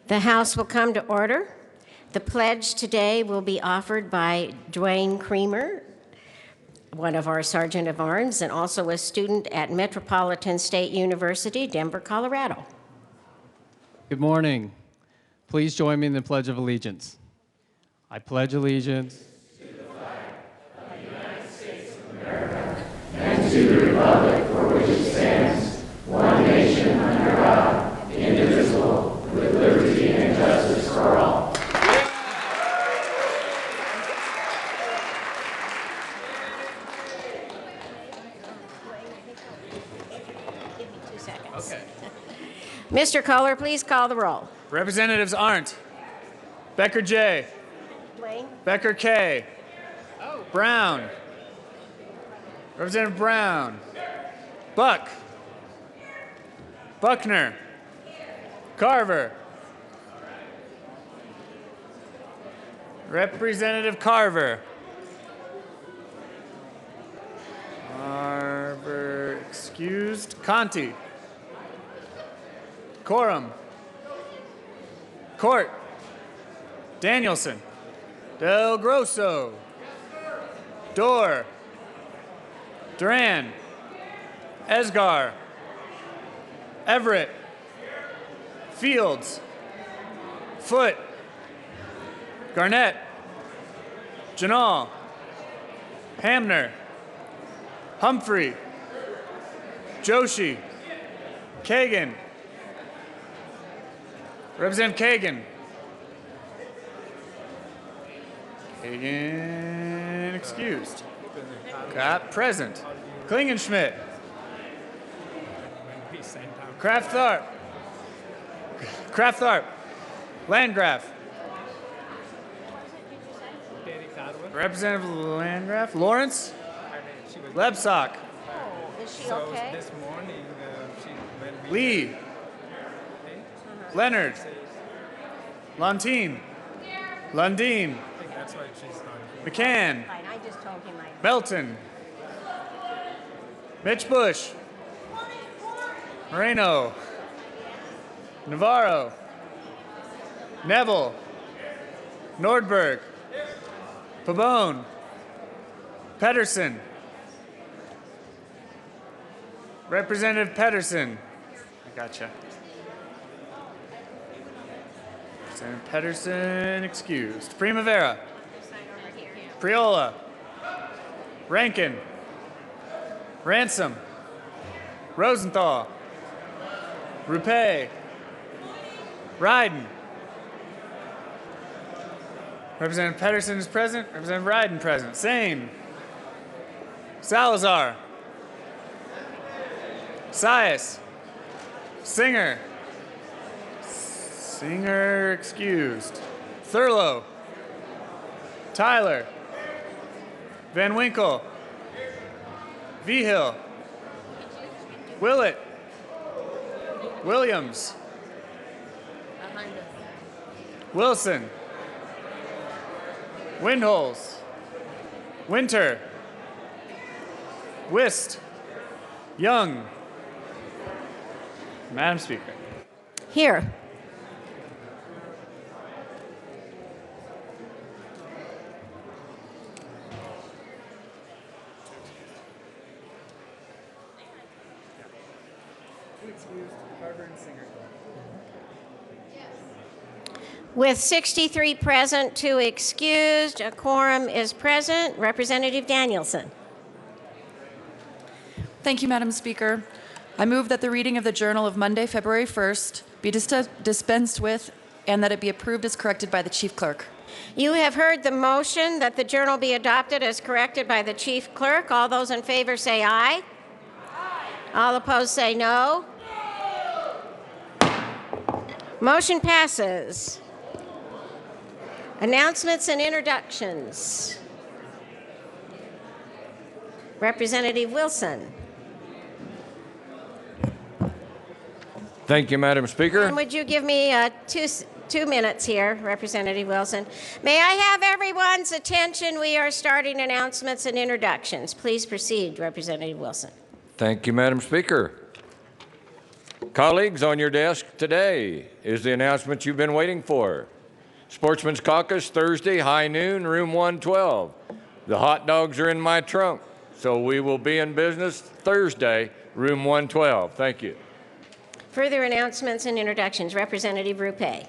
The House will come to order. The pledge today will be offered by Dwayne Creamer, one of our Sergeant of Arms, and also a student at Metropolitan State University, Denver, Colorado. Good morning. Please join me in the Pledge of Allegiance. I pledge allegiance to the flag of the United States of America and to the republic for which it stands, one nation under God, indivisible, with liberty and justice for all. Give me 2 seconds. Okay. Mr. Kohler, please call the roll. Representatives Arndt, Becker J. Dwayne. Becker K. Brown. Representative Brown. Buck. Buckner. Carver. Representative Carver. Carver excused. Conti. Corum. Court. Danielson. Del Grosso. Dorr. Duran. Esgar. Everett. Fields. Foote. Garnett. Janal. Hamner. Humphrey. Joshi. Kagan. Representative Kagan. Kagan excused. Cop present. Klingenschmidt. Kraft-Tharp. Kraft-Tharp. Landgraf. Representative Landgraf. Lawrence. Lebsock. Oh, is she okay? This morning, Lee. Leonard. Lundin. Lundin. I think that's why she's not here. McCann. Fine, I just told him I... Belton. Mitch Bush. Moreno. Navarro. Neville. Nordberg. Pabon. Pedersen. Representative Pedersen. I gotcha. Representative Pedersen excused. Primavera. Priola. Rankin. Ransom. Rosenthal. Rupe. Ryden. Representative Pedersen is present. Representative Ryden present. Sane. Salazar. Sias. Singer. Singer excused. Thurlow. Tyler. Van Winkle. Vigil. Willett. Williams. Wilson. Windholes. Winter. Wist. Young. Madam Speaker. Here. With 63 present, 2 excused, a quorum is present. Representative Danielson. Thank you, Madam Speaker. I move that the reading of the Journal of Monday, February 1st be dispensed with and that it be approved as corrected by the Chief Clerk. You have heard the motion that the journal be adopted as corrected by the Chief Clerk. All those in favor say aye. Aye. All opposed say no. Motion passes. Announcements and introductions. Representative Wilson. Thank you, Madam Speaker. And would you give me 2 minutes here, Representative Wilson? May I have everyone's attention? We are starting announcements and introductions. Please proceed, Representative Wilson. Thank you, Madam Speaker. Colleagues, on your desk today is the announcement you've been waiting for. Sportsman's Caucus, Thursday, high noon, room 112. The hot dogs are in my trunk, so we will be in business Thursday, room 112. Thank you. Further announcements and introductions. Representative Rupe.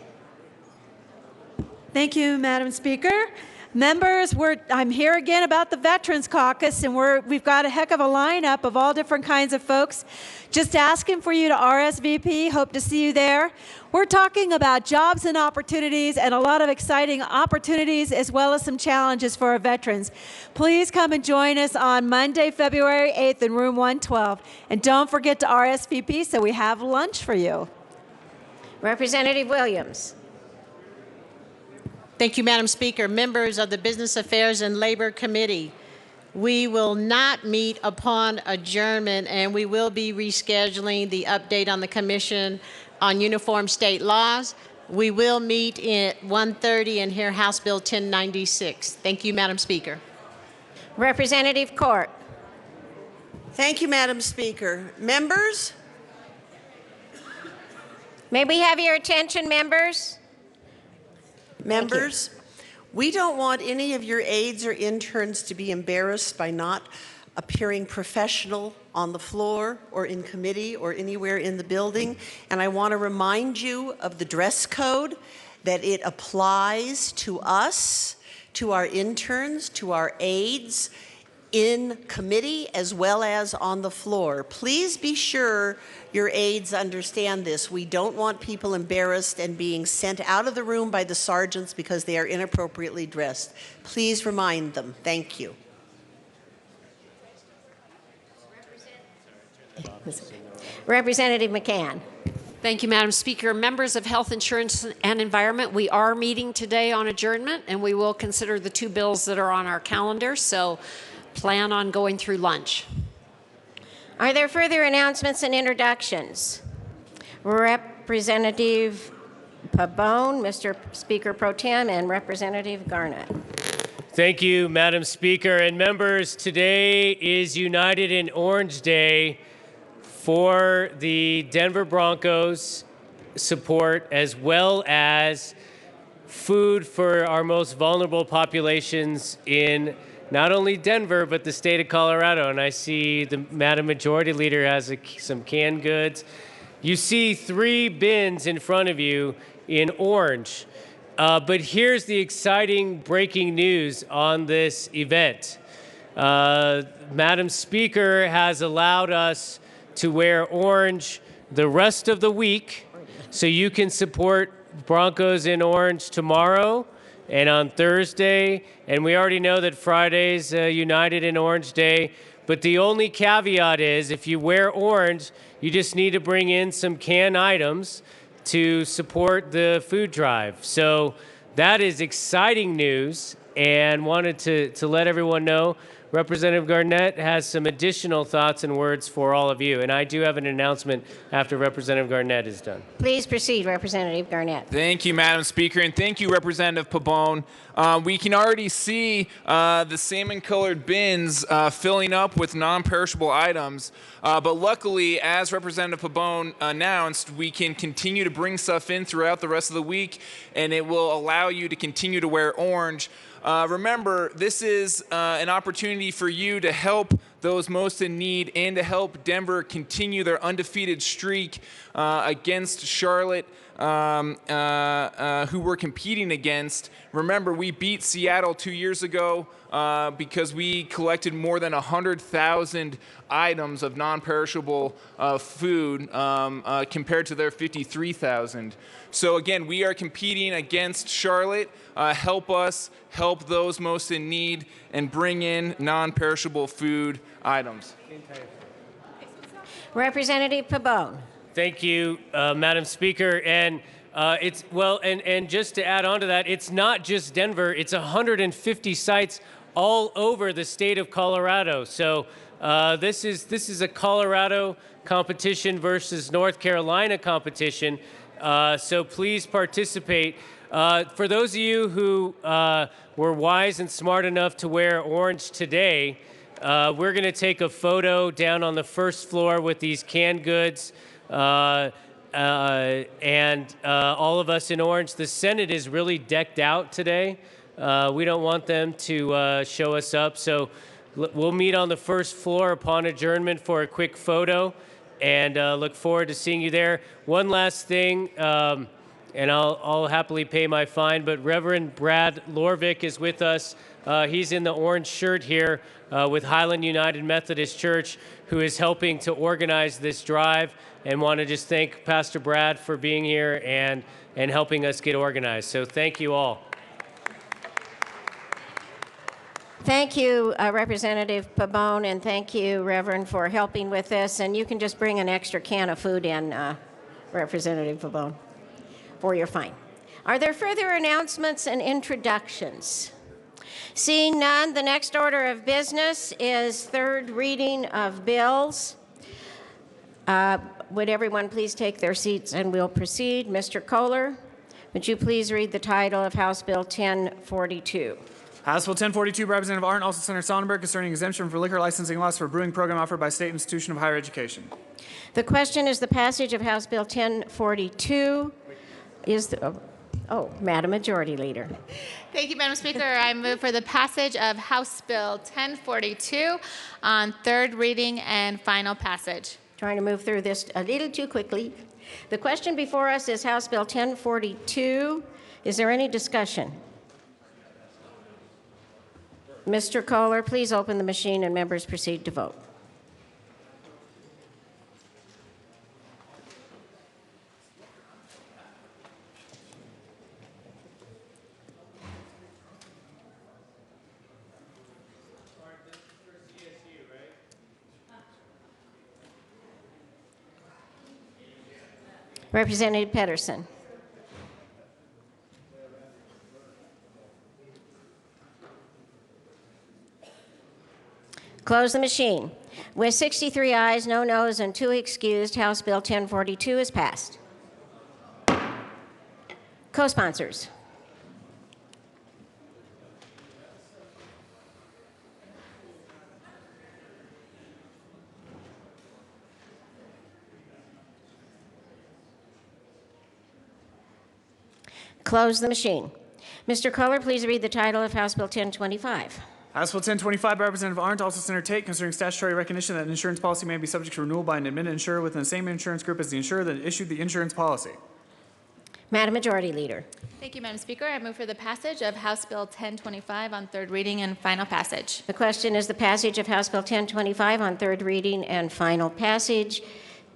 Thank you, Madam Speaker. Members, I'm here again about the Veterans Caucus, and we've got a heck of a lineup of all different kinds of folks. Just asking for you to RSVP. Hope to see you there. We're talking about jobs and opportunities and a lot of exciting opportunities as well as some challenges for our veterans. Please come and join us on Monday, February 8th in room 112. And don't forget to RSVP so we have lunch for you. Representative Williams. Thank you, Madam Speaker. Members of the Business Affairs and Labor Committee, we will not meet upon adjournment, and we will be rescheduling the update on the Commission on Uniform State Laws. We will meet at 1:30 and hear House Bill 1096. Thank you, Madam Speaker. Representative Court. Thank you, Madam Speaker. Members? May we have your attention, members? Members, we don't want any of your aides or interns to be embarrassed by not appearing professional on the floor or in committee or anywhere in the building. And I want to remind you of the dress code, that it applies to us, to our interns, to our aides in committee as well as on the floor. Please be sure your aides understand this. We don't want people embarrassed and being sent out of the room by the sergeants because they are inappropriately dressed. Please remind them. Thank you. Representative McCann. Thank you, Madam Speaker. Members of Health Insurance and Environment, we are meeting today on adjournment, and we will consider the two bills that are on our calendar, so plan on going through lunch. Are there further announcements and introductions? Representative Pabon, Mr. Speaker Pro Tem, and Representative Garnett. Thank you, Madam Speaker. And members, today is United in Orange Day for the Denver Broncos support, as well as food for our most vulnerable populations in not only Denver, but the state of Colorado. And I see the Madam Majority Leader has some canned goods. You see 3 bins in front of you in orange. But here's the exciting breaking news on this event. Madam Speaker has allowed us to wear orange the rest of the week, so you can support Broncos in orange tomorrow and on Thursday, and we already know that Friday's United in Orange Day, but the only caveat is if you wear orange, you just need to bring in some canned items to support the food drive. So that is exciting news, and wanted to let everyone know Representative Garnett has some additional thoughts and words for all of you, and I do have an announcement after Representative Garnett is done. Please proceed, Representative Garnett. Thank you, Madam Speaker, and thank you, Representative Pabon. We can already see the salmon-colored bins filling up with non-perishable items, but luckily, as Representative Pabon announced, we can continue to bring stuff in throughout the rest of the week, and it will allow you to continue to wear orange. Remember, this is an opportunity for you to help those most in need and to help Denver continue their undefeated streak against Charlotte, who we're competing against. Remember, we beat Seattle 2 years ago because we collected more than 100,000 items of non-perishable food compared to their 53,000. So again, we are competing against Charlotte. Help us help those most in need and bring in non-perishable food items. Representative Pabon. Thank you, Madam Speaker. And and just to add on to that, it's not just Denver, it's 150 sites all over the state of Colorado. So this is a Colorado competition versus North Carolina competition. So please participate. For those of you who were wise and smart enough to wear orange today, we're going to take a photo down on the first floor with these canned goods. and all of us in orange. The Senate is really decked out today. We don't want them to show us up, so we'll meet on the first floor upon adjournment for a quick photo, and look forward to seeing you there. One last thing, and I'll happily pay my fine, but Reverend Brad Lorvik is with us. He's in the orange shirt here with Highland United Methodist Church, who is helping to organize this drive, and want to just thank Pastor Brad for being here and helping us get organized. So thank you all. Thank you, Representative Pabon, and thank you, Reverend, for helping with this. And you can just bring an extra can of food in, Representative Pabon, for your fine. Are there further announcements and introductions? Seeing none, the next order of business is third reading of bills. Would everyone please take their seats and we'll proceed. Mr. Kohler, would you please read the title of House Bill 1042? House Bill 1042, by Representative Arndt, also Senator Sonnenberg, concerning exemption for liquor licensing laws for a brewing program offered by state institution of higher education. The question is the passage of House Bill 1042. Madam Majority Leader. Thank you, Madam Speaker. I move for the passage of House Bill 1042 on third reading and final passage. Trying to move through this a little too quickly. The question before us is House Bill 1042. Is there any discussion? Mr. Kohler, please open the machine and members proceed to vote. Representative Pedersen. Close the machine. With 63 ayes, no noes, and 2 excused, House Bill 1042 is passed. Co-sponsors. Close the machine. Mr. Kohler, please read the title of House Bill 1025. House Bill 1025, by Representative Arndt, also Senator Tate, concerning statutory recognition that an insurance policy may be subject to renewal by an admitted insurer within the same insurance group as the insurer that issued the insurance policy. Madam Majority Leader. Thank you, Madam Speaker. I move for the passage of House Bill 1025 on third reading and final passage. The question is the passage of House Bill 1025 on third reading and final passage.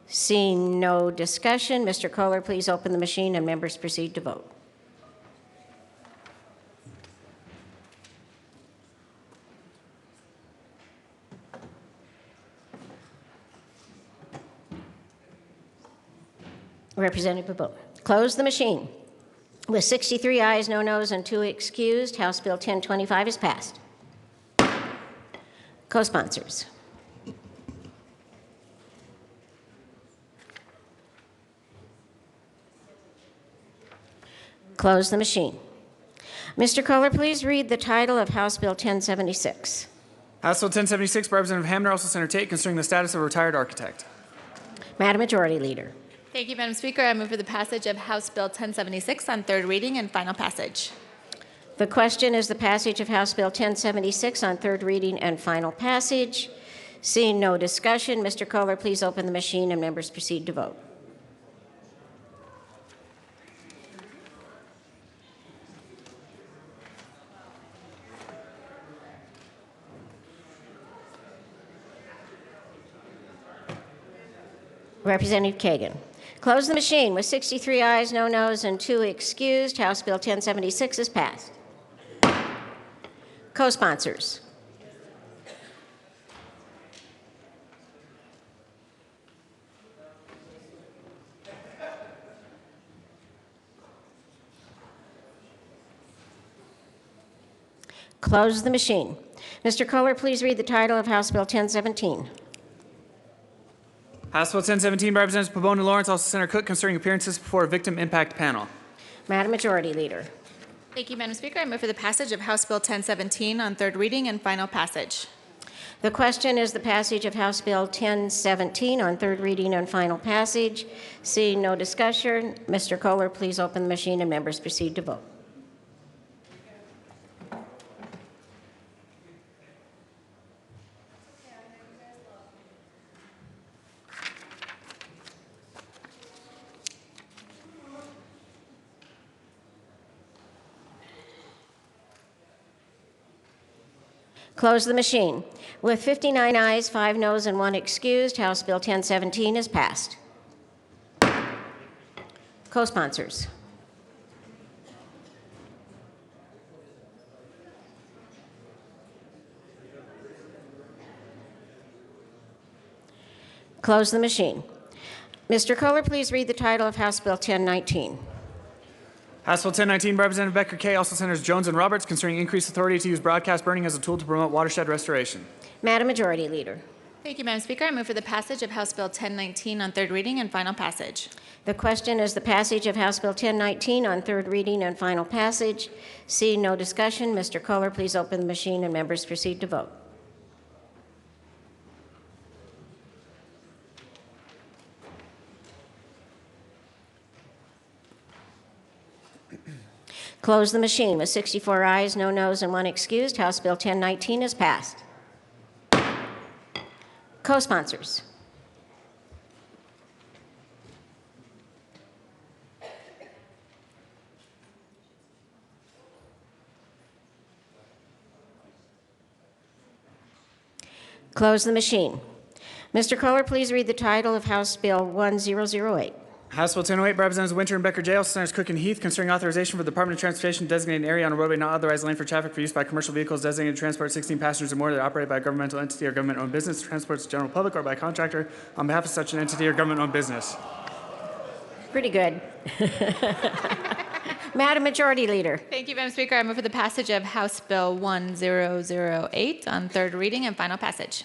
Seeing no discussion, Mr. Kohler, please open the machine and members proceed to vote. Representative Pabon. Close the machine. With 63 ayes, no noes, and 2 excused, House Bill 1025 is passed. Co-sponsors. Close the machine. Mr. Kohler, please read the title of House Bill 1076. House Bill 1076, by Representative Hamner, also Senator Tate, concerning the status of a retired architect. Madam Majority Leader. Thank you, Madam Speaker. I move for the passage of House Bill 1076 on third reading and final passage. The question is the passage of House Bill 1076 on third reading and final passage. Seeing no discussion, Mr. Kohler, please open the machine and members proceed to vote. Representative Kagan. Close the machine. With 63 ayes, no noes, and 2 excused, House Bill 1076 is passed. Co-sponsors. Close the machine. Mr. Kohler, please read the title of House Bill 1017. House Bill 1017, by Representatives Pabon and Lawrence, also Senator Cook, concerning appearances before a victim impact panel. Madam Majority Leader. Thank you, Madam Speaker. I move for the passage of House Bill 1017 on third reading and final passage. The question is the passage of House Bill 1017 on third reading and final passage. Seeing no discussion, Mr. Kohler, please open the machine and members proceed to vote. Close the machine. With 59 ayes, 5 noes, and 1 excused, House Bill 1017 is passed. Co-sponsors. Close the machine. Mr. Kohler, please read the title of House Bill 1019. House Bill 1019, Representative Becker Kay, also Senators Jones and Roberts, concerning increased authority to use broadcast burning as a tool to promote watershed restoration. Madam Majority Leader. Thank you, Madam Speaker. I move for the passage of House Bill 1019 on third reading and final passage. The question is the passage of House Bill 1019 on third reading and final passage. Seeing no discussion, Mr. Kohler, please open the machine and members proceed to vote. Close the machine. With 64 ayes, no noes, and 1 excused, House Bill 1019 is passed. Co-sponsors. Close the machine. Mr. Kohler, please read the title of House Bill 1008. House Bill 1008, Representatives Winter and Becker J, also Senators Cook and Heath, concerning authorization for the Department of Transportation to designate an area on a roadway not authorized lane for traffic for use by commercial vehicles designated to transport 16 passengers or more that are operated by a governmental entity or government-owned business, transports the general public, or by a contractor on behalf of such an entity or government-owned business. Pretty good. Madam Majority Leader. Thank you, Madam Speaker. I move for the passage of House Bill 1008 on third reading and final passage.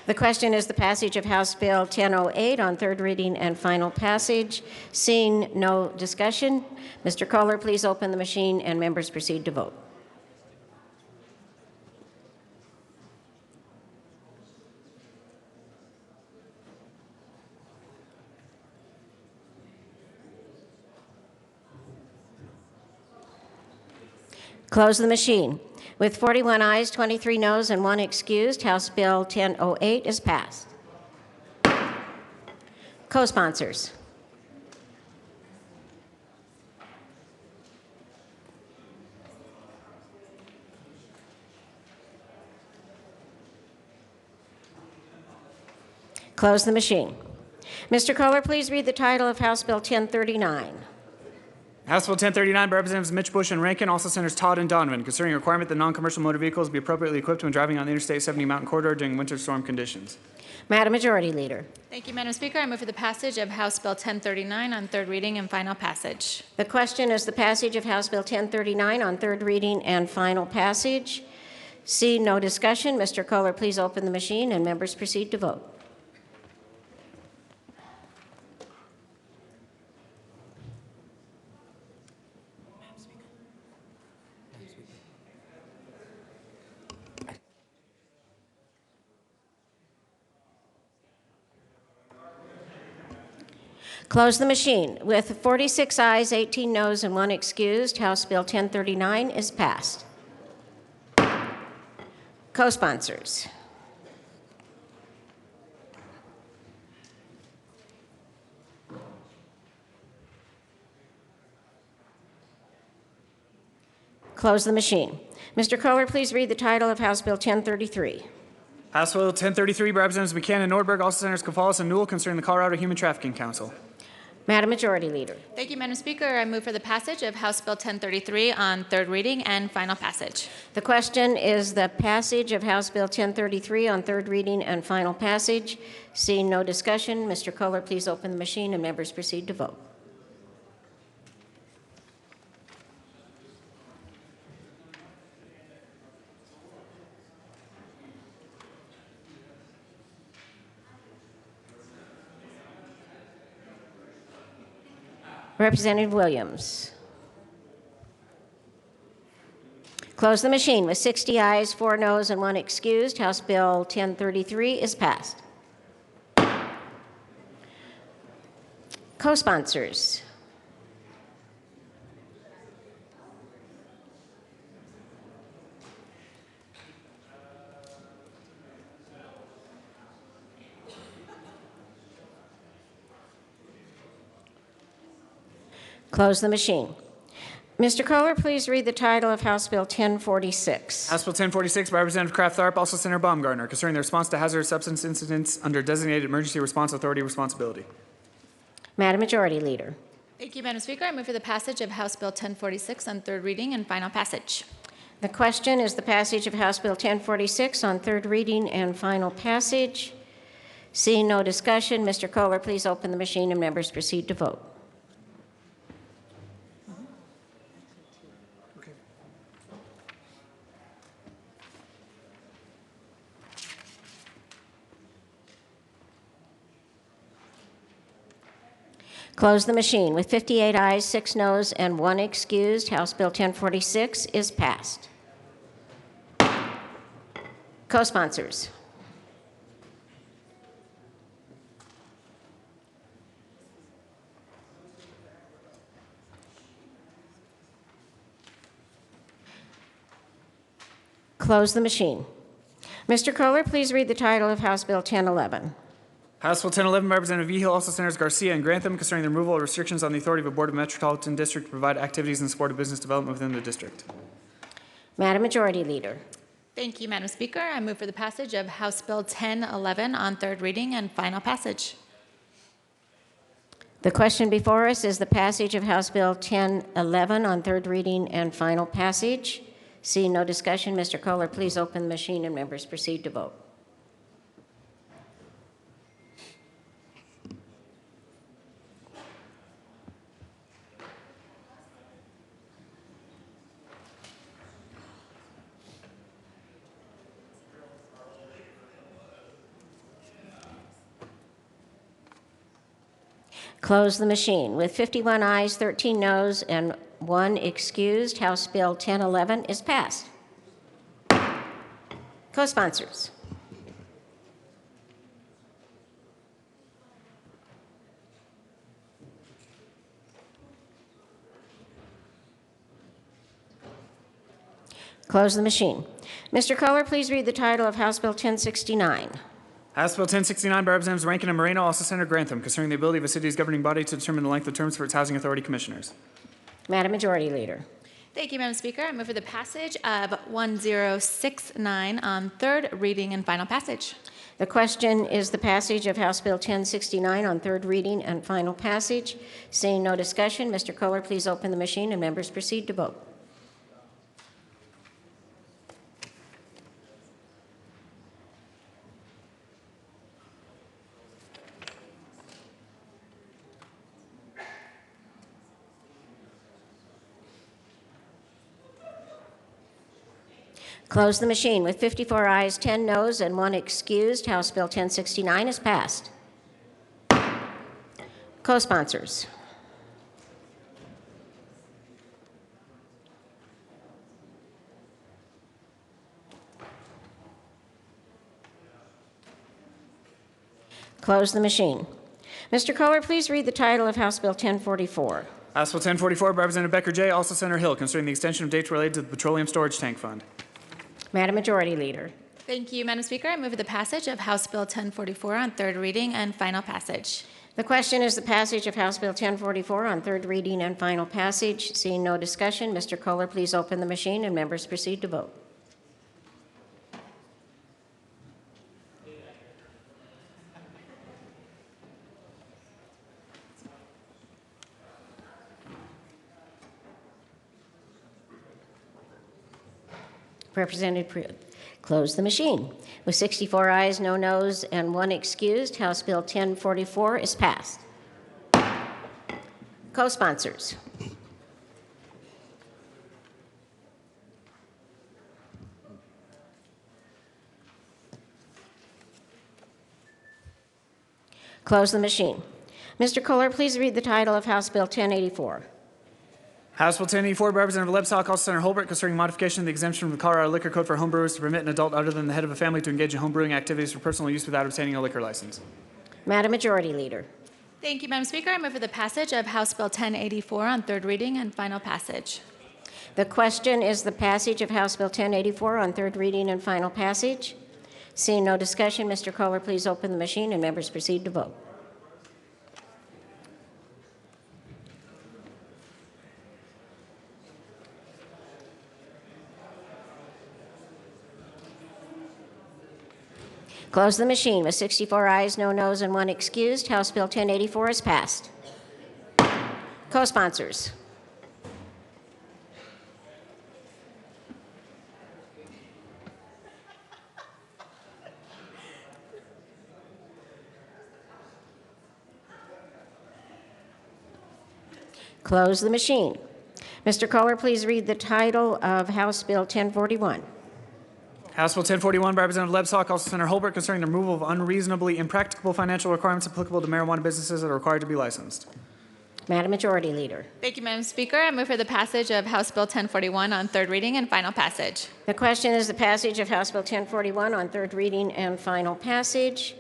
The question is the passage of House Bill 1008 on third reading and final passage. Seeing no discussion, Mr. Kohler, please open the machine and members proceed to vote. Close the machine. With 41 ayes, 23 noes, and 1 excused, House Bill 1008 is passed. Co-sponsors. Close the machine. Mr. Kohler, please read the title of House Bill 1039. House Bill 1039, Representatives Mitch Bush and Rankin, also Senators Todd and Donovan, concerning a requirement that non-commercial motor vehicles be appropriately equipped when driving on the Interstate 70 mountain corridor during winter storm conditions. Madam Majority Leader. Thank you, Madam Speaker. I move for the passage of House Bill 1039 on third reading and final passage. The question is the passage of House Bill 1039 on third reading and final passage. See no discussion. Mr. Kohler, please open the machine and members proceed to vote. Close the machine. With 46 ayes, 18 noes, and 1 excused, House Bill 1039 is passed. Co-sponsors. Close the machine. Mr. Kohler, please read the title of House Bill 1033. House Bill 1033, Representatives McCann and Nordberg, also Senators Gonzalez and Newell, concerning the Colorado Human Trafficking Council. Madam Majority Leader. Thank you, Madam Speaker. I move for the passage of House Bill 1033 on third reading and final passage. The question is the passage of House Bill 1033 on third reading and final passage. Seeing no discussion, Mr. Kohler, please open the machine and members proceed to vote. Representative Williams. Close the machine. With 60 ayes, 4 noes, and 1 excused, House Bill 1033 is passed. Co-sponsors. Close the machine. Mr. Kohler, please read the title of House Bill 1046. House Bill 1046 by Representative Kraft Tharp, also Senator Baumgartner, concerning the response to hazardous substance incidents under Designated Emergency Response Authority responsibility. Madam Majority Leader. Thank you, Madam Speaker. I move for the passage of House Bill 1046 on third reading and final passage. The question is the passage of House Bill 1046 on third reading and final passage. Seeing no discussion, Mr. Kohler, please open the machine and members proceed to vote. Close the machine. With 58 ayes, 6 noes, and 1 excused, House Bill 1046 is passed. Co-sponsors. Close the machine. Mr. Kohler, please read the title of House Bill 1011. House Bill 1011 by Representative Vigil, also Senators Garcia and Grantham, concerning the removal of restrictions on the authority of a Board of Metropolitan District to provide activities in support of business development within the district. Madam Majority Leader. Thank you, Madam Speaker. I move for the passage of House Bill 1011 on third reading and final passage. The question before us is the passage of House Bill 1011 on third reading and final passage. Seeing no discussion, Mr. Kohler, please open the machine and members proceed to vote. Close the machine. With 51 ayes, 13 noes, and 1 excused, House Bill 1011 is passed. Co-sponsors. Close the machine. Mr. Kohler, please read the title of House Bill 1069. House Bill 1069 by Representatives Rankin and Moreno, also Senator Grantham, concerning the ability of a city's governing body to determine the length of terms for its housing authority commissioners. Madam Majority Leader. Thank you, Madam Speaker. I move for the passage of 1069 on third reading and final passage. The question is the passage of House Bill 1069 on third reading and final passage. Seeing no discussion, Mr. Kohler, please open the machine and members proceed to vote. Close the machine. With 54 ayes, 10 noes, and 1 excused, House Bill 1069 is passed. Co-sponsors. Close the machine. Mr. Kohler, please read the title of House Bill 1044. House Bill 1044 by Representative Becker J., also Senator Hill, concerning the extension of dates related to the Petroleum Storage Tank Fund. Madam Majority Leader. Thank you, Madam Speaker. I move for the passage of House Bill 1044 on third reading and final passage. The question is the passage of House Bill 1044 on third reading and final passage. Seeing no discussion, Mr. Kohler, please open the machine and members proceed to vote. Representative Pruitt. Close the machine. With 64 ayes, no noes, and 1 excused, House Bill 1044 is passed. Co-sponsors. Close the machine. Mr. Kohler, please read the title of House Bill 1084. House Bill 1084 by Representative Lebsaw, also Senator Holbert, concerning modification of the exemption from the Colorado Liquor Code for homebrewers to permit an adult other than the head of a family to engage in homebrewing activities for personal use without obtaining a liquor license. Madam Majority Leader. Thank you, Madam Speaker. I move for the passage of House Bill 1084 on third reading and final passage. The question is the passage of House Bill 1084 on third reading and final passage. Seeing no discussion, Mr. Kohler, please open the machine and members proceed to vote. Close the machine. With 64 ayes, no noes, and 1 excused, House Bill 1084 is passed. Co-sponsors. Close the machine. Mr. Kohler, please read the title of House Bill 1041. House Bill 1041 by Representative Lebsaw, also Senator Holbert, concerning the removal of unreasonably impracticable financial requirements applicable to marijuana businesses that are required to be licensed. Madam Majority Leader. Thank you, Madam Speaker. I move for the passage of House Bill 1041 on third reading and final passage. The question is the passage of House Bill 1041 on third reading and final passage.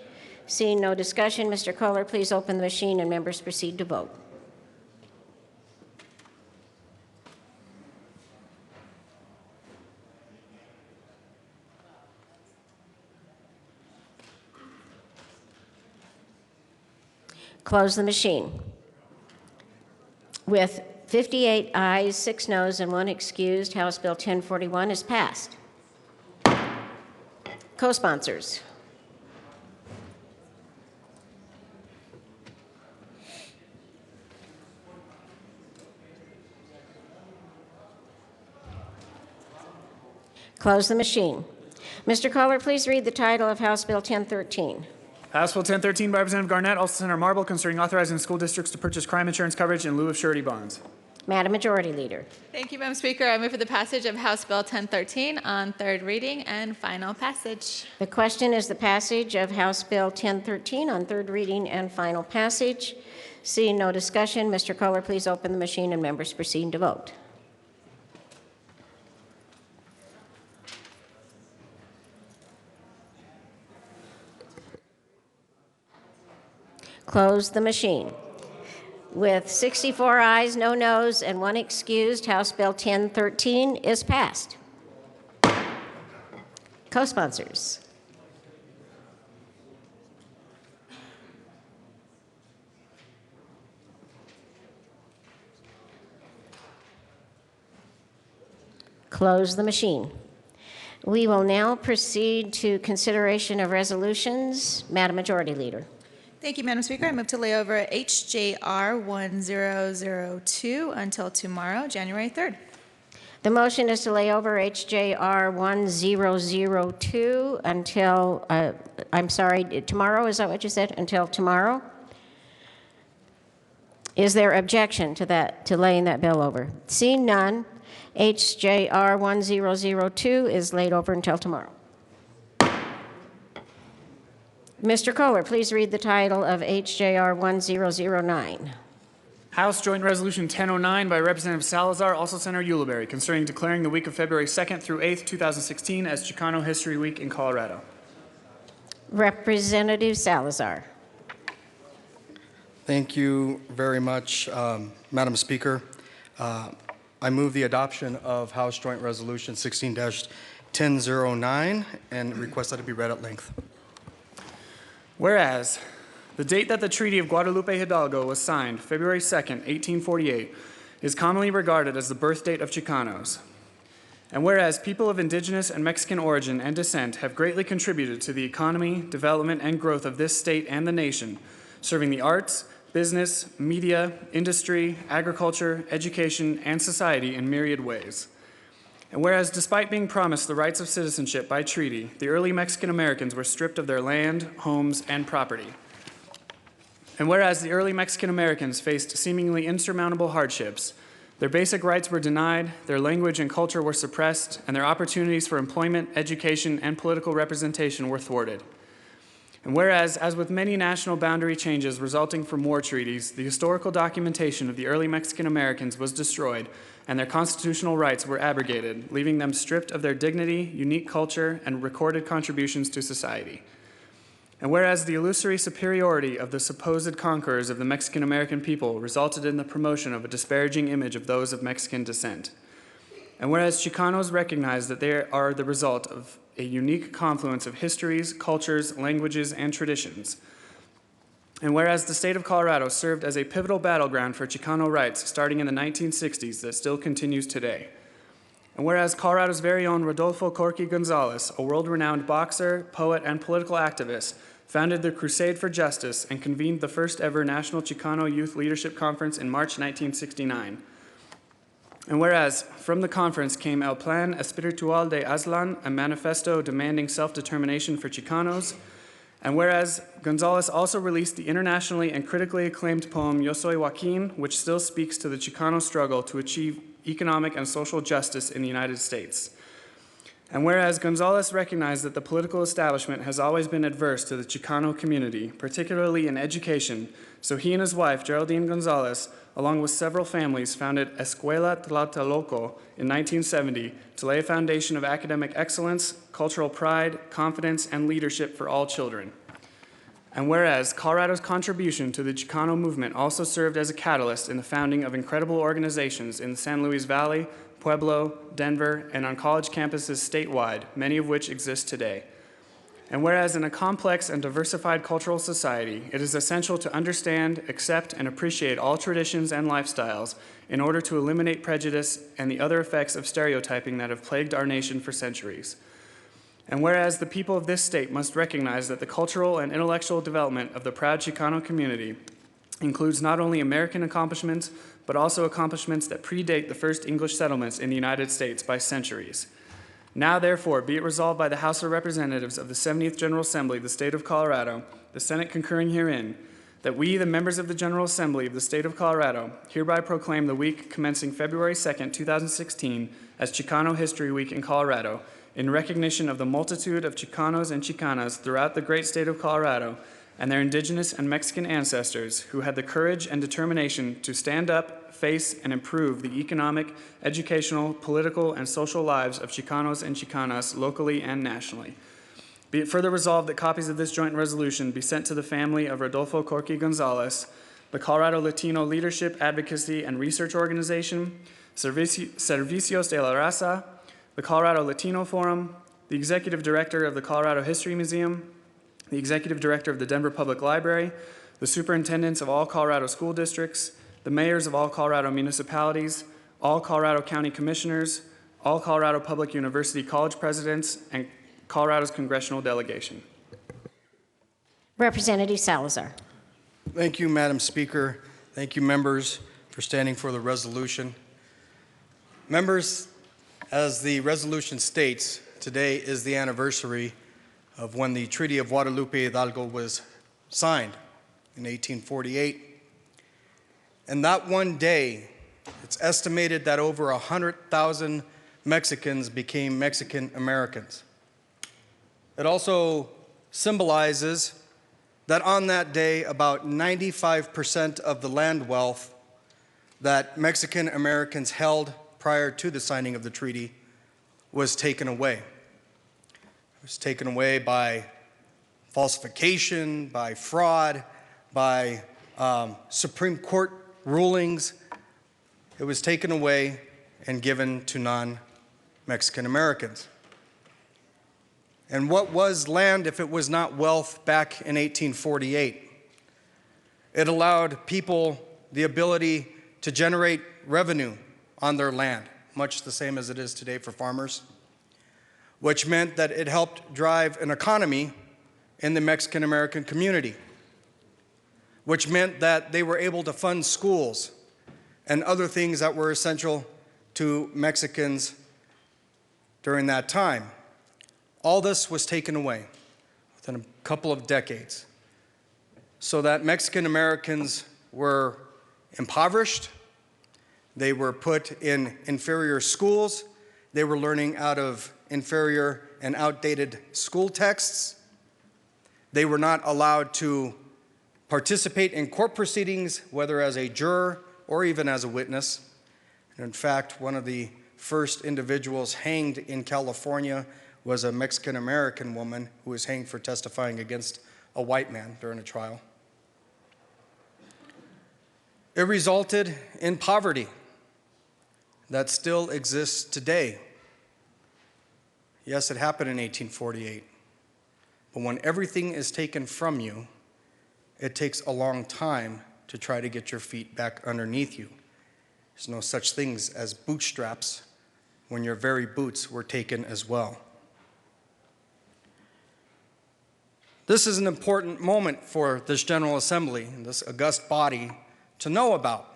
Seeing no discussion, Mr. Kohler, please open the machine and members proceed to vote. Close the machine. With 58 ayes, 6 noes, and 1 excused, House Bill 1041 is passed. Co-sponsors. Close the machine. Mr. Kohler, please read the title of House Bill 1013. House Bill 1013 by Representative Garnett, also Senator Marble, concerning authorizing school districts to purchase crime insurance coverage in lieu of surety bonds. Madam Majority Leader. Thank you, Madam Speaker. I move for the passage of House Bill 1013 on third reading and final passage. The question is the passage of House Bill 1013 on third reading and final passage. Seeing no discussion, Mr. Kohler, please open the machine and members proceed to vote. Close the machine. With 64 ayes, no noes, and 1 excused, House Bill 1013 is passed. Co-sponsors. Close the machine. We will now proceed to consideration of resolutions. Madam Majority Leader. Thank you, Madam Speaker. I move to lay over HJR 1002 until tomorrow, January 3rd. The motion is to lay over HJR 1002 until, tomorrow, is that what you said? Until tomorrow? Is there objection to that, to laying that bill over? Seeing none, HJR 1002 is laid over until tomorrow. Mr. Kohler, please read the title of HJR 1009. House Joint Resolution 1009 by Representative Salazar, also Senator Ulibarri, concerning declaring the week of February 2nd through 8th, 2016 as Chicano History Week in Colorado. Representative Salazar. Thank you very much, Madam Speaker. I move the adoption of House Joint Resolution 16-1009 and request that it be read at length. Whereas, the date that the Treaty of Guadalupe Hidalgo was signed, February 2nd, 1848, is commonly regarded as the birth date of Chicanos. And whereas people of indigenous and Mexican origin and descent have greatly contributed to the economy, development, and growth of this state and the nation, serving the arts, business, media, industry, agriculture, education, and society in myriad ways. And whereas despite being promised the rights of citizenship by treaty, the early Mexican Americans were stripped of their land, homes, and property. And whereas the early Mexican Americans faced seemingly insurmountable hardships, their basic rights were denied, their language and culture were suppressed, and their opportunities for employment, education, and political representation were thwarted. And whereas, as with many national boundary changes resulting from war treaties, the historical documentation of the early Mexican Americans was destroyed and their constitutional rights were abrogated, leaving them stripped of their dignity, unique culture, and recorded contributions to society. And whereas the illusory superiority of the supposed conquerors of the Mexican American people resulted in the promotion of a disparaging image of those of Mexican descent. And whereas Chicanos recognize that they are the result of a unique confluence of histories, cultures, languages, and traditions. And whereas the state of Colorado served as a pivotal battleground for Chicano rights starting in the 1960s that still continues today. And whereas Colorado's very own Rodolfo Corky Gonzalez, a world-renowned boxer, poet, and political activist, founded the Crusade for Justice and convened the first ever National Chicano Youth Leadership Conference in March 1969. And whereas from the conference came El Plan Espiritual de Aztlan, a manifesto demanding self-determination for Chicanos, and whereas Gonzalez also released the internationally and critically acclaimed poem Yo Soy Joaquin, which still speaks to the Chicano struggle to achieve economic and social justice in the United States. And whereas Gonzalez recognized that the political establishment has always been adverse to the Chicano community, particularly in education, so he and his wife, Geraldine Gonzalez, along with several families, founded Escuela Tlatelolco in 1970 to lay a foundation of academic excellence, cultural pride, confidence, and leadership for all children. And whereas Colorado's contribution to the Chicano movement also served as a catalyst in the founding of incredible organizations in the San Luis Valley, Pueblo, Denver, and on college campuses statewide, many of which exist today. And whereas in a complex and diversified cultural society, it is essential to understand, accept, and appreciate all traditions and lifestyles in order to eliminate prejudice and the other effects of stereotyping that have plagued our nation for centuries. And whereas the people of this state must recognize that the cultural and intellectual development of the proud Chicano community includes not only American accomplishments, but also accomplishments that predate the first English settlements in the United States by centuries. Now, therefore, be it resolved by the House of Representatives of the 70th General Assembly of the State of Colorado, the Senate concurring herein, that we, the members of the General Assembly of the State of Colorado, hereby proclaim the week commencing February 2nd, 2016, as Chicano History Week in Colorado, in recognition of the multitude of Chicanos and Chicanas throughout the great state of Colorado and their indigenous and Mexican ancestors who had the courage and determination to stand up, face, and improve the economic, educational, political, and social lives of Chicanos and Chicanas locally and nationally. Be it further resolved that copies of this joint resolution be sent to the family of Rodolfo Corky Gonzalez, the Colorado Latino Leadership, Advocacy, and Research Organization, Servicios de la Raza, the Colorado Latino Forum, the Executive Director of the Colorado History Museum, the Executive Director of the Denver Public Library, the Superintendents of all Colorado school districts, the mayors of all Colorado municipalities, all Colorado County Commissioners, all Colorado Public University College presidents, and Colorado's congressional delegation. Representative Salazar. Thank you, Madam Speaker. Thank you, members, for standing for the resolution. Members, as the resolution states, today is the anniversary of when the Treaty of Guadalupe Hidalgo was signed in 1848. And that one day, it's estimated that over 100,000 Mexicans became Mexican Americans. It also symbolizes that on that day, about 95% of the land wealth that Mexican Americans held prior to the signing of the treaty was taken away. It was taken away by falsification, by fraud, by Supreme Court rulings. It was taken away and given to non-Mexican Americans. And what was land if it was not wealth back in 1848? It allowed people the ability to generate revenue on their land, much the same as it is today for farmers, which meant that it helped drive an economy in the Mexican American community, which meant that they were able to fund schools and other things that were essential to Mexicans during that time. All this was taken away within a couple of decades, so that Mexican Americans were impoverished. They were put in inferior schools. They were learning out of inferior and outdated school texts. They were not allowed to participate in court proceedings, whether as a juror or even as a witness. And in fact, one of the first individuals hanged in California was a Mexican-American woman who was hanged for testifying against a white man during a trial. It resulted in poverty that still exists today. Yes, it happened in 1848. But when everything is taken from you, it takes a long time to try to get your feet back underneath you. There's no such things as bootstraps when your very boots were taken as well. This is an important moment for this General Assembly, this august body, to know about.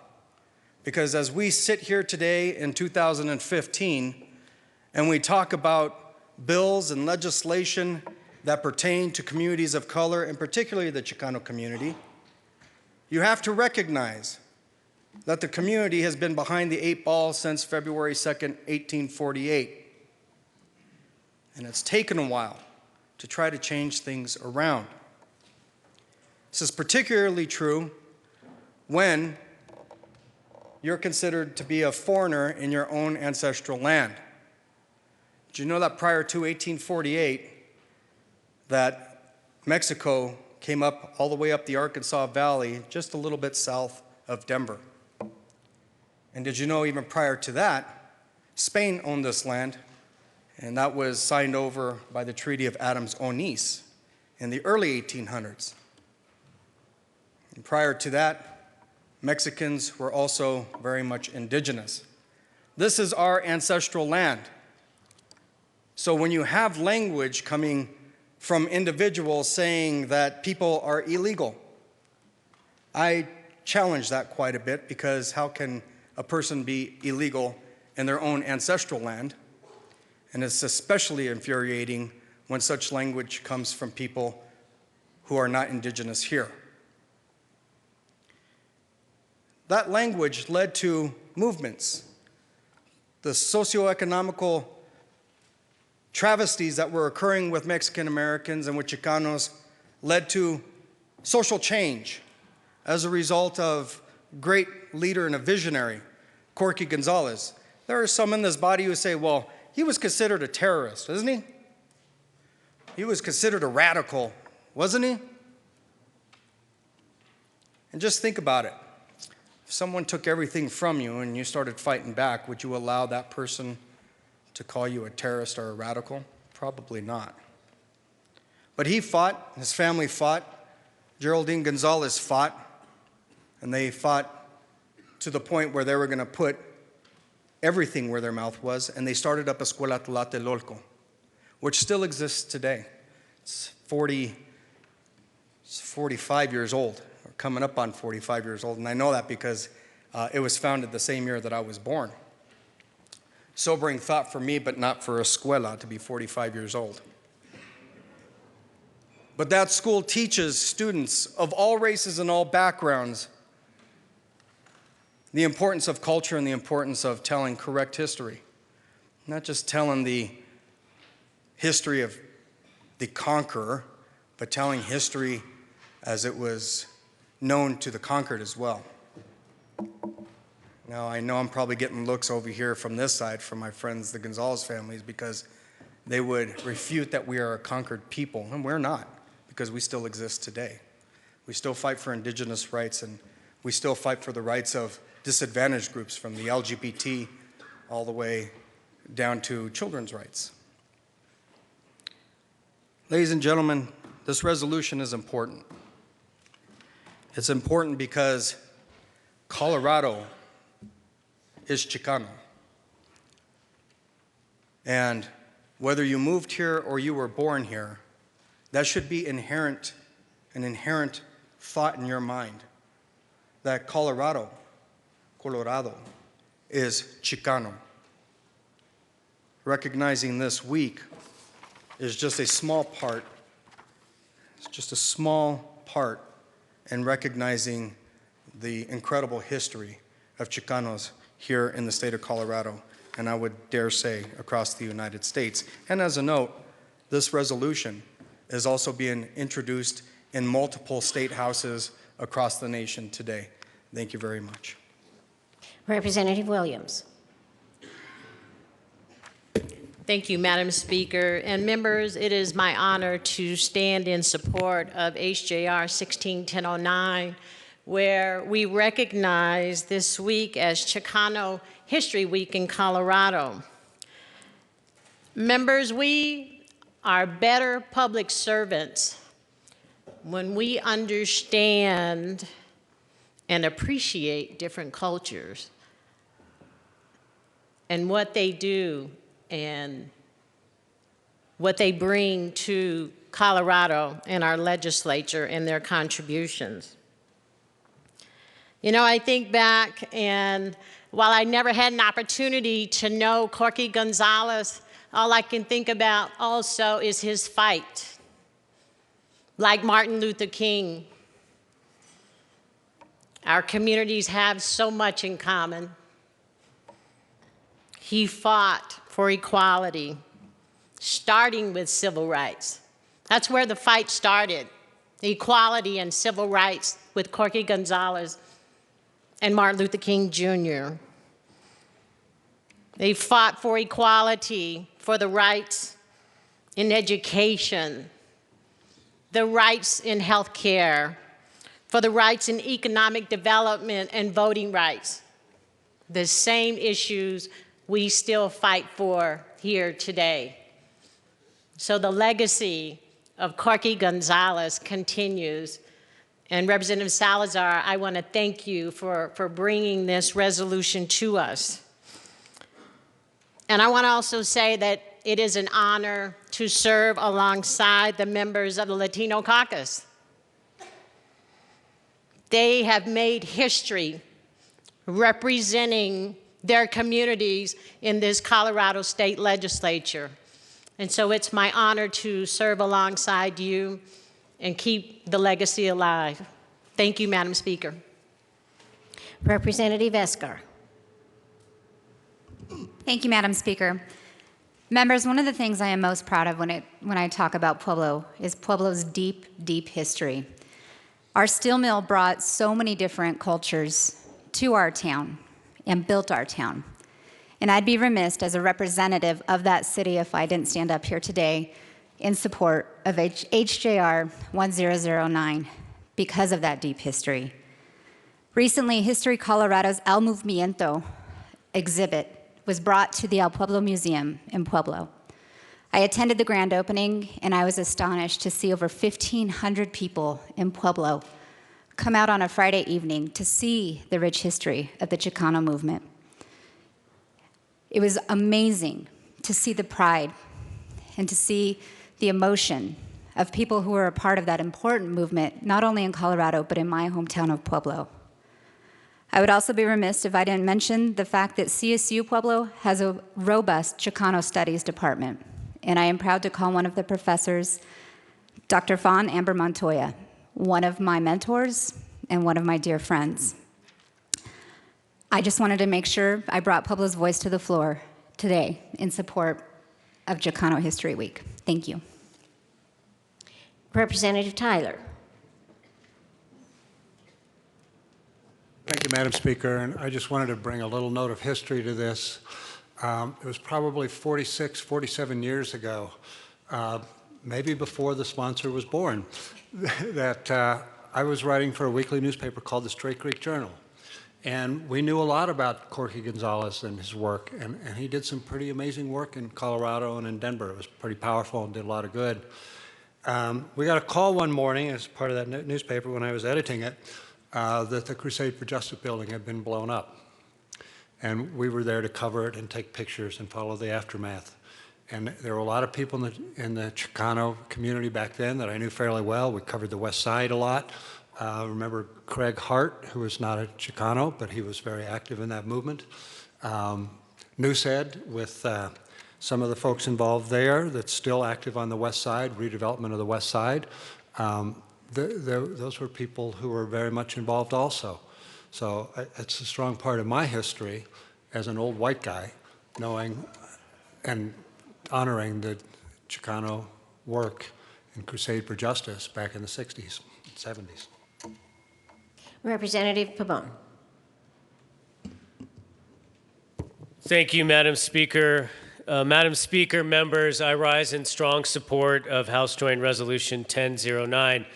Because as we sit here today in 2015 and we talk about bills and legislation that pertain to communities of color, and particularly the Chicano community, you have to recognize that the community has been behind the 8 ball since February 2nd, 1848. And it's taken a while to try to change things around. This is particularly true when you're considered to be a foreigner in your own ancestral land. Did you know that prior to 1848, that Mexico came up all the way up the Arkansas Valley, just a little bit south of Denver? And did you know even prior to that, Spain owned this land, and that was signed over by the Treaty of Adams-Onis in the early 1800s. And prior to that, Mexicans were also very much indigenous. This is our ancestral land. So when you have language coming from individuals saying that people are illegal, I challenge that quite a bit, because how can a person be illegal in their own ancestral land? And it's especially infuriating when such language comes from people who are not indigenous here. That language led to movements. The socioeconomical travesties that were occurring with Mexican Americans and with Chicanos led to social change as a result of great leader and a visionary, Corky Gonzalez. There are some in this body who say, well, he was considered a terrorist, isn't he? He was considered a radical, wasn't he? And just think about it. If someone took everything from you and you started fighting back, would you allow that person to call you a terrorist or a radical? Probably not. But he fought, his family fought, Geraldine Gonzalez fought, and they fought to the point where they were going to put everything where their mouth was, and they started up Escuela Tlatelolco, which still exists today. It's 45 years old, or coming up on 45 years old, and I know that because it was founded the same year that I was born. Sobering thought for me, but not for Escuela to be 45 years old. But that school teaches students of all races and all backgrounds the importance of culture and the importance of telling correct history. Not just telling the history of the conqueror, but telling history as it was known to the conquered as well. Now, I know I'm probably getting looks over here from this side from my friends, the Gonzalez families, because they would refute that we are a conquered people, and we're not, because we still exist today. We still fight for indigenous rights, and we still fight for the rights of disadvantaged groups, from the LGBT all the way down to children's rights. Ladies and gentlemen, this resolution is important. It's important because Colorado is Chicano. And whether you moved here or you were born here, that should be an inherent thought in your mind that Colorado is Chicano. Recognizing this week is just a small part. It's just a small part in recognizing the incredible history of Chicanos here in the state of Colorado, and I would dare say across the United States. And as a note, this resolution is also being introduced in multiple state houses across the nation today. Thank you very much. Representative Williams. Thank you, Madam Speaker. And members, it is my honor to stand in support of HJR 161009, where we recognize this week as Chicano History Week in Colorado. Members, we are better public servants when we understand and appreciate different cultures and what they do and what they bring to Colorado and our legislature and their contributions. You know, I think back, and while I never had an opportunity to know Corky Gonzalez, all I can think about also is his fight. Like Martin Luther King, our communities have so much in common. He fought for equality, starting with civil rights. That's where the fight started, equality and civil rights with Corky Gonzalez and Martin Luther King Jr. They fought for equality, for the rights in education, the rights in health care, for the rights in economic development and voting rights. The same issues we still fight for here today. So the legacy of Corky Gonzalez continues. And Representative Salazar, I want to thank you for bringing this resolution to us. And I want to also say that it is an honor to serve alongside the members of the Latino Caucus. They have made history representing their communities in this Colorado State Legislature. And so it's my honor to serve alongside you and keep the legacy alive. Thank you, Madam Speaker. Representative Escar. Thank you, Madam Speaker. Members, one of the things I am most proud of when I talk about Pueblo is Pueblo's deep, deep history. Our steel mill brought so many different cultures to our town and built our town. And I'd be remiss as a representative of that city if I didn't stand up here today in support of HJR 1009 because of that deep history. Recently, History Colorado's El Movimiento exhibit was brought to the El Pueblo Museum in Pueblo. I attended the grand opening, and I was astonished to see over 1,500 people in Pueblo come out on a Friday evening to see the rich history of the Chicano movement. It was amazing to see the pride and to see the emotion of people who were a part of that important movement, not only in Colorado, but in my hometown of Pueblo. I would also be remiss if I didn't mention the fact that CSU Pueblo has a robust Chicano Studies department, and I am proud to call one of the professors Dr. Fawn Amber Montoya, one of my mentors and one of my dear friends. I just wanted to make sure I brought Pueblo's voice to the floor today in support of Chicano History Week. Thank you. Representative Tyler. Thank you, Madam Speaker. And I just wanted to bring a little note of history to this. It was probably 46, 47 years ago, maybe before the sponsor was born, that I was writing for a weekly newspaper called the Straight Creek Journal. And we knew a lot about Corky Gonzalez and his work, and he did some pretty amazing work in Colorado and in Denver. It was pretty powerful and did a lot of good. We got a call one morning as part of that newspaper when I was editing it that the Crusade for Justice building had been blown up. And we were there to cover it and take pictures and follow the aftermath. And there were a lot of people in the Chicano community back then that I knew fairly well. We covered the West Side a lot. Remember Craig Hart, who was not a Chicano, but he was very active in that movement. Noosehead, with some of the folks involved there that's still active on the West Side, redevelopment of the West Side. Those were people who were very much involved also. So it's a strong part of my history as an old white guy, knowing and honoring the Chicano work and crusade for justice back in the 60s and 70s. Representative Pabon. Thank you, Madam Speaker. Madam Speaker, members, I rise in strong support of House Joint Resolution 1009.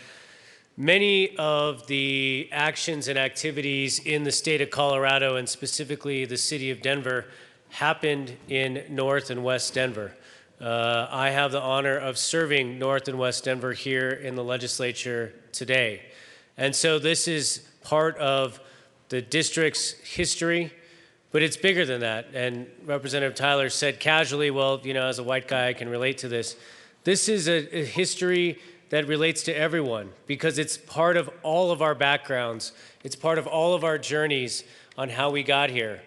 Many of the actions and activities in the state of Colorado, and specifically the city of Denver, happened in North and West Denver. I have the honor of serving North and West Denver here in the legislature today. And so this is part of the district's history, but it's bigger than that. And Representative Tyler said casually, well, you know, as a white guy, I can relate to this. This is a history that relates to everyone because it's part of all of our backgrounds. It's part of all of our journeys on how we got here.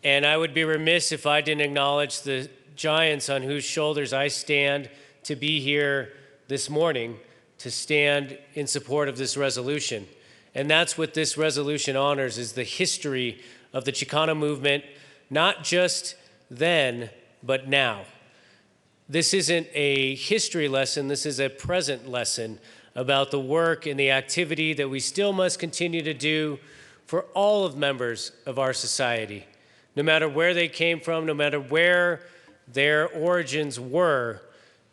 And I would be remiss if I didn't acknowledge the giants on whose shoulders I stand to be here this morning to stand in support of this resolution. And that's what this resolution honors, is the history of the Chicano movement, not just then, but now. This isn't a history lesson, this is a present lesson about the work and the activity that we still must continue to do for all of members of our society. No matter where they came from, no matter where their origins were,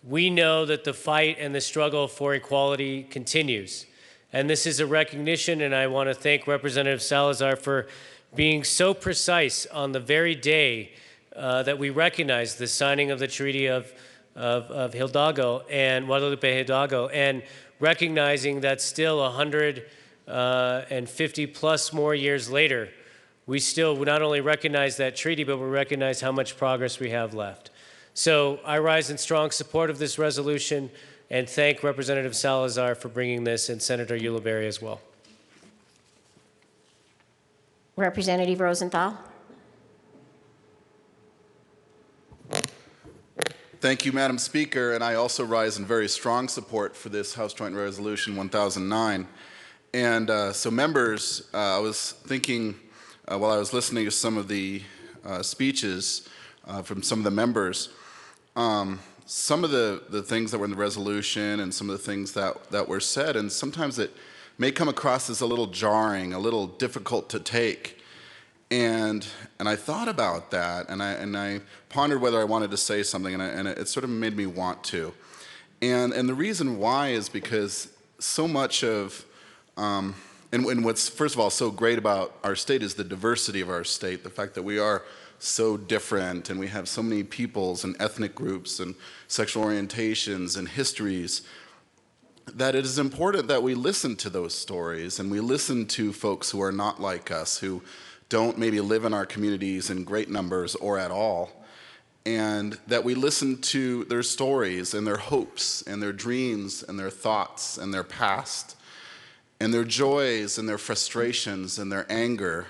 we know that the fight and the struggle for equality continues. And this is a recognition, and I want to thank Representative Salazar for being so precise on the very day that we recognize the signing of the Treaty of Hidalgo and Guadalupe Hidalgo, and recognizing that still 150 plus more years later, we still not only recognize that treaty, but we recognize how much progress we have left. So I rise in strong support of this resolution and thank Representative Salazar for bringing this, and Senator Ulibarri as well. Representative Rosenthal. Thank you, Madam Speaker, and I also rise in very strong support for this House Joint Resolution 1009. And so members, I was thinking while I was listening to some of the speeches from some of the members, some of the things that were in the resolution and some of the things that were said, and sometimes it may come across as a little jarring, a little difficult to take. And I thought about that, and I pondered whether I wanted to say something, and it sort of made me want to. And the reason why is because so much of, and what's first of all so great about our state is the diversity of our state, the fact that we are so different, and we have so many peoples and ethnic groups and sexual orientations and histories, that it is important that we listen to those stories, and we listen to folks who are not like us, who don't maybe live in our communities in great numbers or at all, and that we listen to their stories and their hopes and their dreams and their thoughts and their past and their joys and their frustrations and their anger,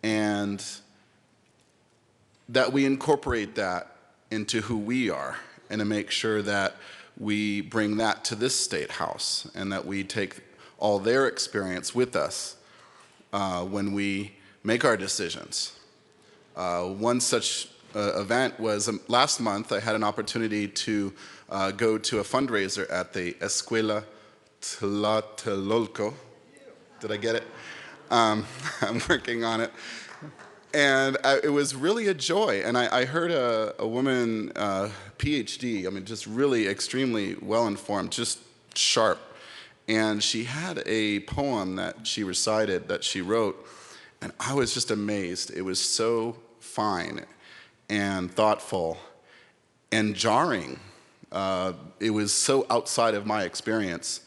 and that we incorporate that into who we are, and to make sure that we bring that to this State House, and that we take all their experience with us when we make our decisions. One such event was last month. I had an opportunity to go to a fundraiser at the Escuela Tlatelolco. Did I get it? I'm working on it. And it was really a joy. And I heard a woman, PhD, I mean, just really extremely well-informed, just sharp. And she had a poem that she recited, that she wrote, and I was just amazed. It was so fine and thoughtful and jarring. It was so outside of my experience.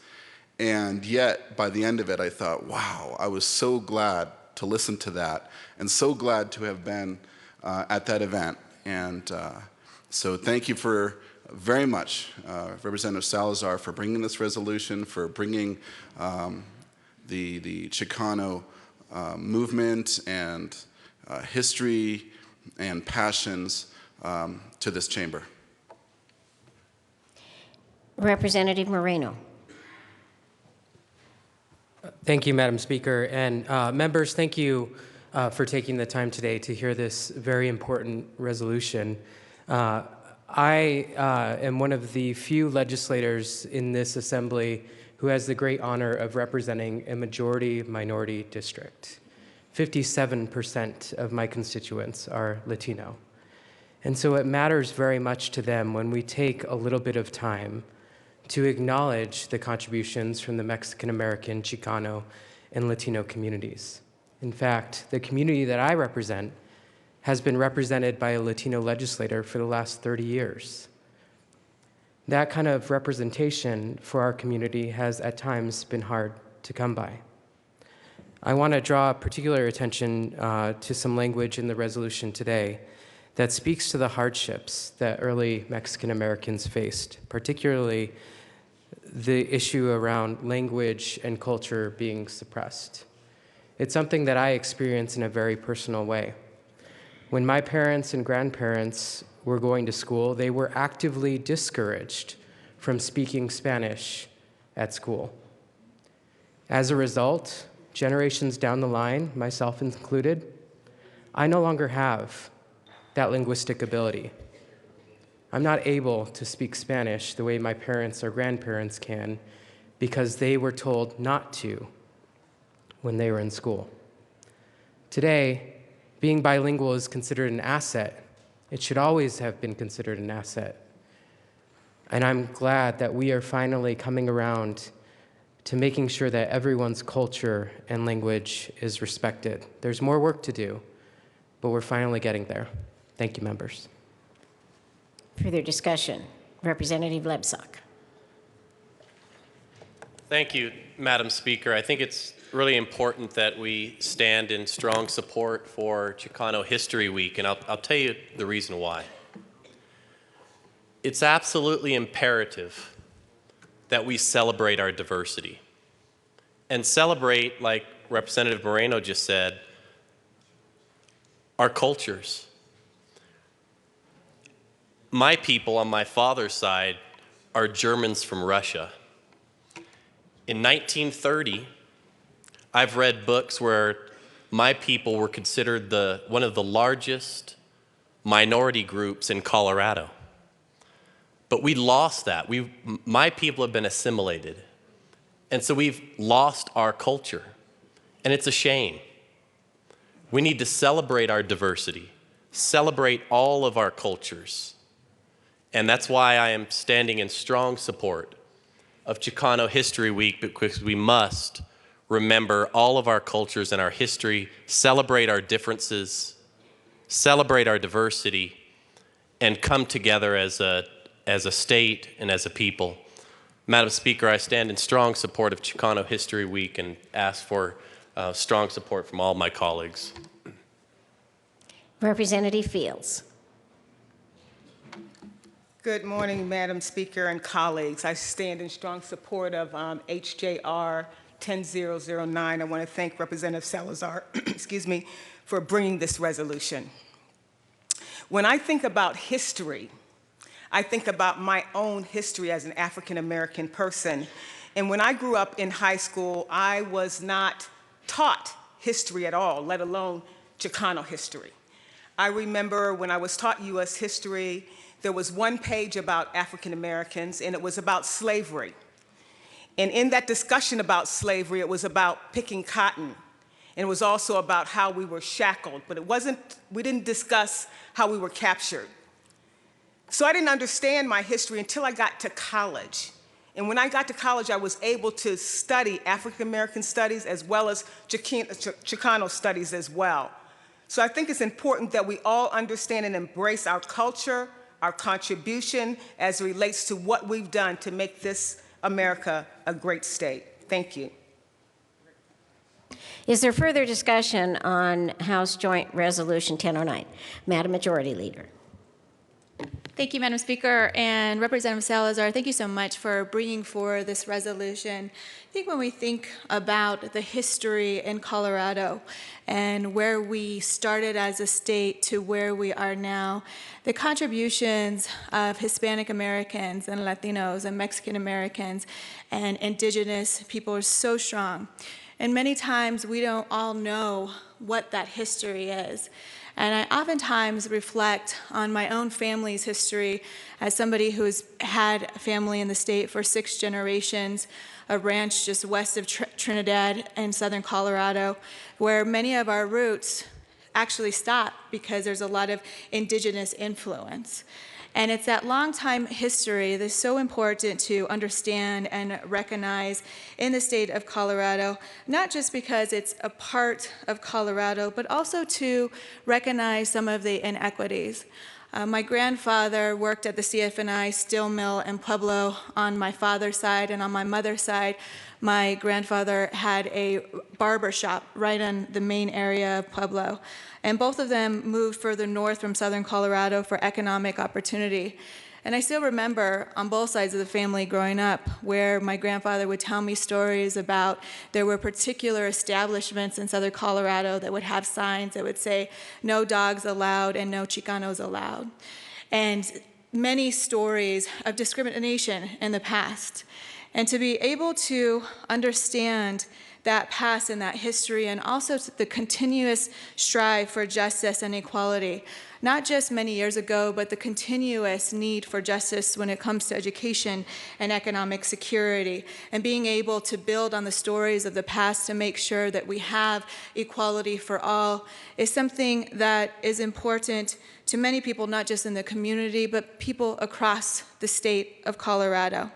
And yet, by the end of it, I thought, wow, I was so glad to listen to that, and so glad to have been at that event. And so thank you for very much, Representative Salazar, for bringing this resolution, for bringing the Chicano movement and history and passions to this chamber. Representative Moreno. Thank you, Madam Speaker. And members, thank you for taking the time today to hear this very important resolution. I am one of the few legislators in this assembly who has the great honor of representing a majority minority district. 57% of my constituents are Latino. And so it matters very much to them when we take a little bit of time to acknowledge the contributions from the Mexican American, Chicano, and Latino communities. In fact, the community that I represent has been represented by a Latino legislator for the last 30 years. That kind of representation for our community has at times been hard to come by. I want to draw particular attention to some language in the resolution today that speaks to the hardships that early Mexican Americans faced, particularly the issue around language and culture being suppressed. It's something that I experience in a very personal way. When my parents and grandparents were going to school, they were actively discouraged from speaking Spanish at school. As a result, generations down the line, myself included, I no longer have that linguistic ability. I'm not able to speak Spanish the way my parents or grandparents can because they were told not to when they were in school. Today, being bilingual is considered an asset. It should always have been considered an asset. And I'm glad that we are finally coming around to making sure that everyone's culture and language is respected. There's more work to do, but we're finally getting there. Thank you, members. Further discussion. Representative Lebsack. Thank you, Madam Speaker. I think it's really important that we stand in strong support for Chicano History Week, and I'll tell you the reason why. It's absolutely imperative that we celebrate our diversity and celebrate, like Representative Moreno just said, our cultures. My people on my father's side are Germans from Russia. In 1930, I've read books where my people were considered one of the largest minority groups in Colorado. But we lost that. My people have been assimilated. And so we've lost our culture. And it's a shame. We need to celebrate our diversity, celebrate all of our cultures. And that's why I am standing in strong support of Chicano History Week, because we must remember all of our cultures and our history, celebrate our differences, celebrate our diversity, and come together as a state and as a people. Madam Speaker, I stand in strong support of Chicano History Week and ask for strong support from all my colleagues. Representative Fields. Good morning, Madam Speaker and colleagues. I stand in strong support of HJR 10009. I want to thank Representative Salazar, excuse me, for bringing this resolution. When I think about history, I think about my own history as an African American person. And when I grew up in high school, I was not taught history at all, let alone Chicano history. I remember when I was taught U.S. history, there was one page about African Americans, and it was about slavery. And in that discussion about slavery, it was about picking cotton. And it was also about how we were shackled, but we didn't discuss how we were captured. So I didn't understand my history until I got to college. And when I got to college, I was able to study African American studies as well as Chicano studies as well. So I think it's important that we all understand and embrace our culture, our contribution as it relates to what we've done to make this America a great state. Thank you. Is there further discussion on House Joint Resolution 1009? Madam Majority Leader. Thank you, Madam Speaker. And Representative Salazar, thank you so much for bringing forward this resolution. I think when we think about the history in Colorado and where we started as a state to where we are now, the contributions of Hispanic Americans and Latinos and Mexican Americans and indigenous people are so strong. And many times we don't all know what that history is. And I oftentimes reflect on my own family's history as somebody who's had family in the state for 6 generations, a ranch just west of Trinidad in southern Colorado, where many of our roots actually stop because there's a lot of indigenous influence. And it's that long time history that's so important to understand and recognize in the state of Colorado, not just because it's a part of Colorado, but also to recognize some of the inequities. My grandfather worked at the CF&I steel mill in Pueblo on my father's side, and on my mother's side, my grandfather had a barber shop right in the main area of Pueblo. And both of them moved further north from southern Colorado for economic opportunity. And I still remember on both sides of the family growing up where my grandfather would tell me stories about there were particular establishments in southern Colorado that would have signs that would say, no dogs allowed and no Chicanos allowed. And many stories of discrimination in the past. And to be able to understand that past and that history, and also the continuous strive for justice and equality, not just many years ago, but the continuous need for justice when it comes to education and economic security, and being able to build on the stories of the past to make sure that we have equality for all is something that is important to many people, not just in the community, but people across the state of Colorado.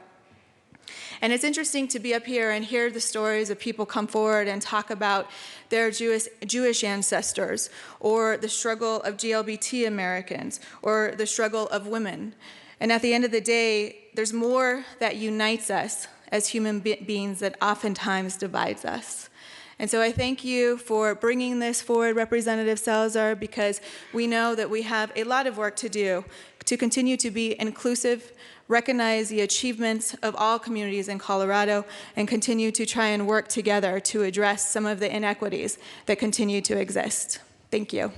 And it's interesting to be up here and hear the stories of people come forward and talk about their Jewish ancestors, or the struggle of GLBT Americans, or the struggle of women. And at the end of the day, there's more that unites us as human beings that oftentimes divides us. And so I thank you for bringing this forward, Representative Salazar, because we know that we have a lot of work to do to continue to be inclusive, recognize the achievements of all communities in Colorado, and continue to try and work together to address some of the inequities that continue to exist. Thank you.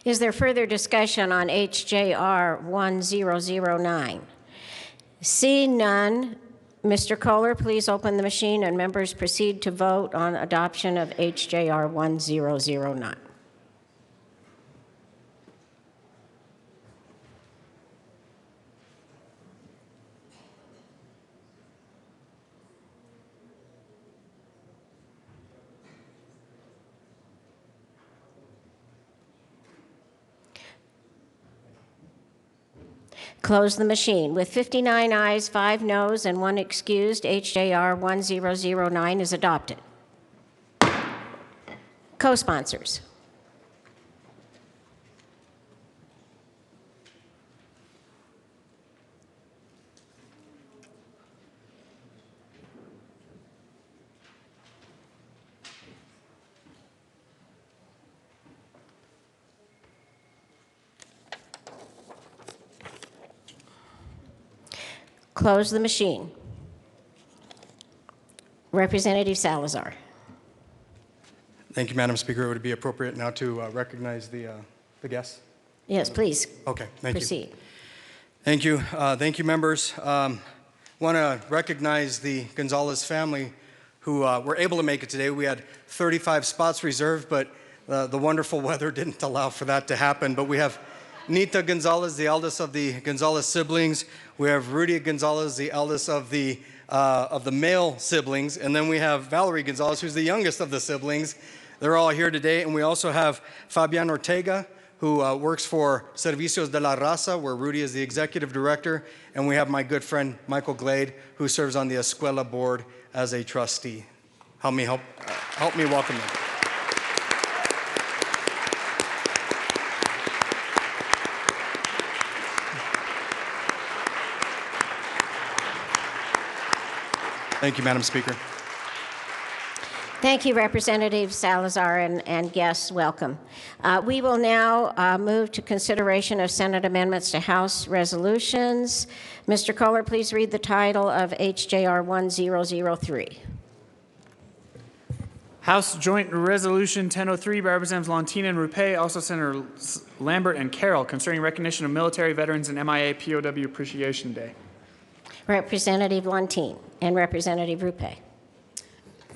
Is there further discussion on HJR 1009? Seeing none, Mr. Kohler, please open the machine and members proceed to vote on adoption of HJR 1009. Close the machine. With 59 ayes, 5 noes, and 1 excused, HJR 1009 is adopted. Co-sponsors. Close the machine. Representative Salazar. Thank you, Madam Speaker. Would it be appropriate now to recognize the guests? Yes, please. Okay, thank you. Proceed. Thank you. Thank you, members. Want to recognize the Gonzalez family who were able to make it today. We had 35 spots reserved, but the wonderful weather didn't allow for that to happen. But we have Nita Gonzalez, the eldest of the Gonzalez siblings. We have Rudy Gonzalez, the eldest of the male siblings. And then we have Valerie Gonzalez, who's the youngest of the siblings. They're all here today. And we also have Fabian Ortega, who works for Servicios de la Raza, where Rudy is the executive director. And we have my good friend, Michael Glade, who serves on the Escuela board as a trustee. Help me welcome them. Thank you, Madam Speaker. Thank you, Representative Salazar, and guests, welcome. We will now move to consideration of Senate amendments to House resolutions. Mr. Kohler, please read the title of HJR 1003. House Joint Resolution 1003 by Representatives Lantina and Rupe, also Senator Lambert and Carroll, concerning recognition of military veterans and MIA POW Appreciation Day. Representative Lantin and Representative Rupe.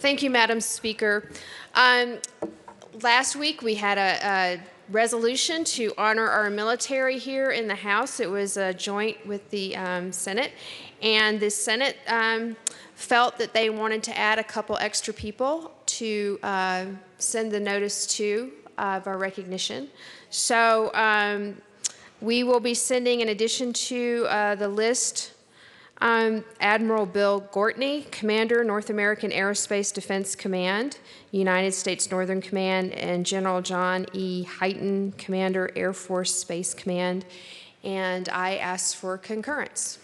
Thank you, Madam Speaker. Last week we had a resolution to honor our military here in the House. It was a joint with the Senate, and the Senate felt that they wanted to add a couple extra people to send the notice to of our recognition. So we will be sending, in addition to the list, Admiral Bill Gortney, Commander, North American Aerospace Defense Command, United States Northern Command, and General John E. Hyten, Commander, Air Force Space Command. And I ask for concurrence.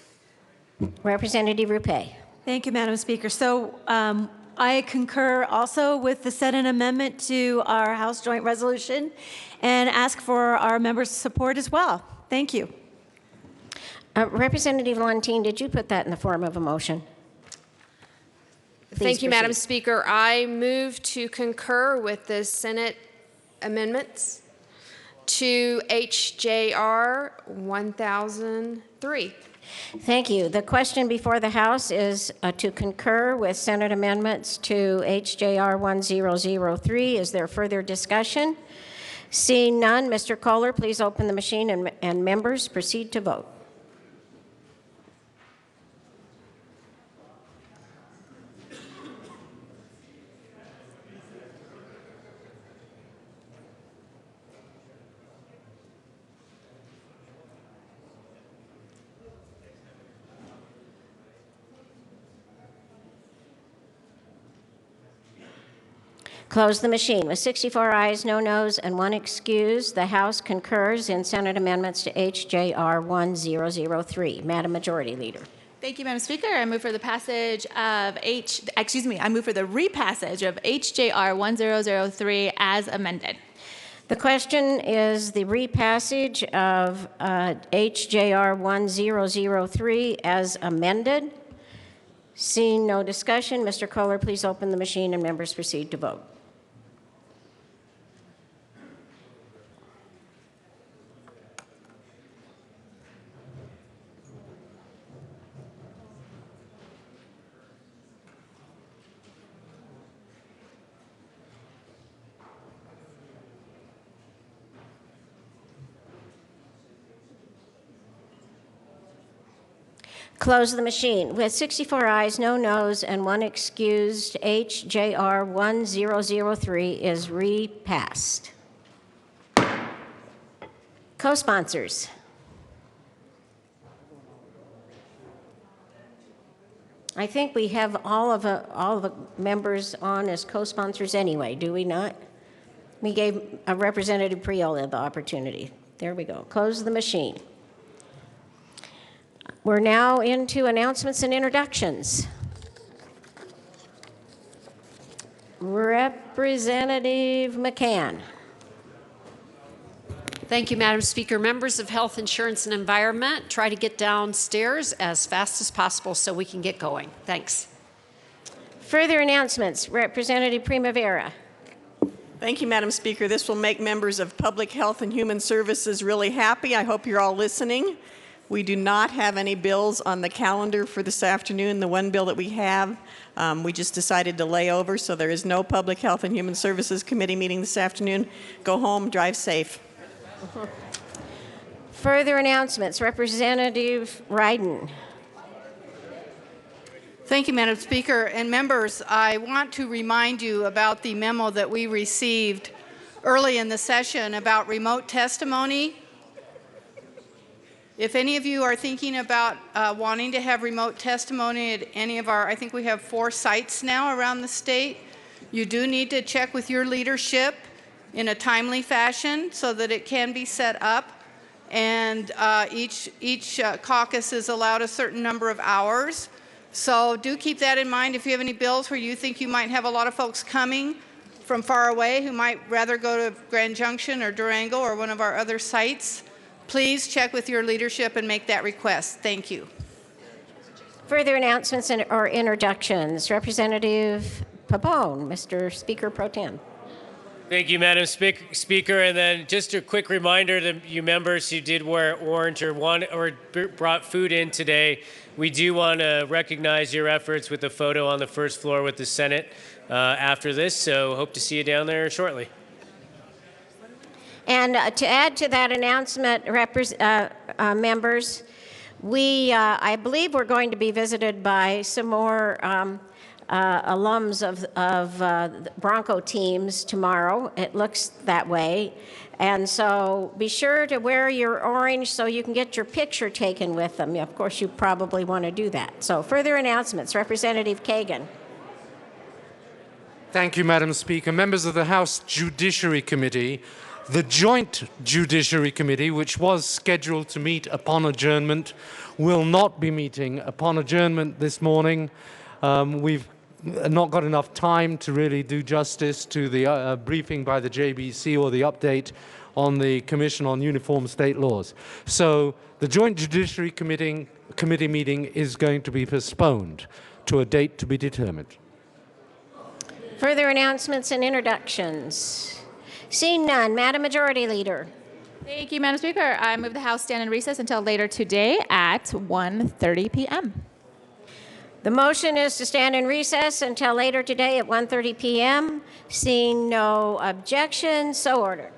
Representative Ruppe. Thank you, Madam Speaker. So I concur also with the Senate amendment to our House Joint Resolution and ask for our members' support as well. Thank you. Representative Leontine, did you put that in the form of a motion? Thank you, Madam proceed. Speaker. I move to concur with the Senate amendments to HJR 1003. Thank you. The question before the House is to concur with Senate amendments to HJR 1003. Is there further discussion? Seeing none, Mr. Kohler, please open the machine and members proceed to vote. Close the machine. With 64 ayes, no noes, and 1 excuse, the House concurs in Senate amendments to HJR 1003. Madam Majority Leader. Thank you, Madam Speaker. I move for the passage of I move for the repassage of HJR 1003 as amended. The question is the repassage of HJR 1003 as amended. Seeing no discussion, Mr. Kohler, please open the machine and members proceed to vote. Close the machine. With 64 ayes, no noes, and 1 excused, HJR 1003 is repassed. Co-sponsors. I think we have all of the members on as co-sponsors anyway, do we not? We gave Representative Priola the opportunity. There we go. Close the machine. We're now into announcements and introductions. Representative McCann. Thank you, Madam Speaker. Members of Health Insurance and Environment, try to get downstairs as fast as possible so we can get going. Thanks. Further announcements. Representative Primavera. Thank you, Madam Speaker. This will make members of Public Health and Human Services really happy. I hope you're all listening. We do not have any bills on the calendar for this afternoon. The one bill that we have, we just decided to lay over, so there is no Public Health and Human Services Committee meeting this afternoon. Go home, drive safe. Further announcements. Representative Ryden. Thank you, Madam Speaker. And members, I want to remind you about the memo that we received early in the session about remote testimony. If any of you are thinking about wanting to have remote testimony at any of our, I think we have 4 sites now around the state, you do need to check with your leadership in a timely fashion so that it can be set up. And each caucus is allowed a certain number of hours. So do keep that in mind. If you have any bills where you think you might have a lot of folks coming from far away who might rather go to Grand Junction or Durango or one of our other sites, please check with your leadership and make that request. Thank you. Further announcements or introductions. Representative Pabon, Mr. Speaker Pro Tem. Thank you, Madam Speaker. And then just a quick reminder to you members who did wear orange or brought food in today, we do want to recognize your efforts with a photo on the first floor with the Senate after this, so hope to see you down there shortly. And to add to that announcement, members, I believe we're going to be visited by some more alums of Bronco teams tomorrow. It looks that way. And so be sure to wear your orange so you can get your picture taken with them. Of course, you probably want to do that. So further announcements, Representative Kagan. Thank you, Madam Speaker. Members of the House Judiciary Committee, the Joint Judiciary Committee, which was scheduled to meet upon adjournment, will not be meeting upon adjournment this morning. We've not got enough time to really do justice to the briefing by the JBC or the update on the Commission on Uniform State Laws. So the Joint Judiciary Committee meeting is going to be postponed to a date to be determined. Further announcements and introductions. Seeing none, Madam Majority Leader. Thank you, Madam Speaker. I move the House stand in recess until later today at 1:30 p.m. The motion is to stand in recess until later today at 1:30 p.m. Seeing no objection, so ordered.